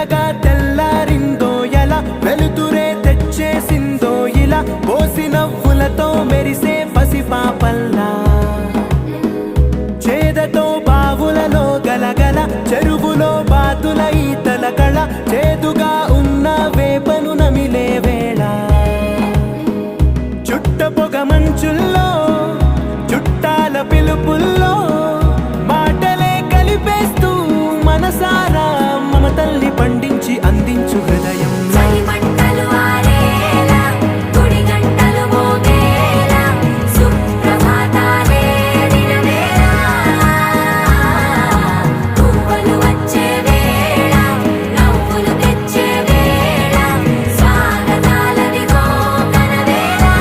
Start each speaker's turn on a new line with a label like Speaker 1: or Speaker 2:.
Speaker 1: మెల్లగా తెల్లారిందో ఎలా వెలుతురే తెచ్చేసిందో ఇలా పోసి నవ్వులతో మెరిసే పసిపాపల్లా చేదతో బావులలో గలగల చెరువులో బాతుల ఈతల కళ చేదుగా ఉన్న వేపను నమిలే వేళ చుట్ట పొగ మంచుల్లో చుట్టాల పిలుపుల్లో మాటలే కలిపేస్తూ మనసారా మమతల్ని పండించి అందించు హృదయం
Speaker 2: పైకి పోతాండి అదిగా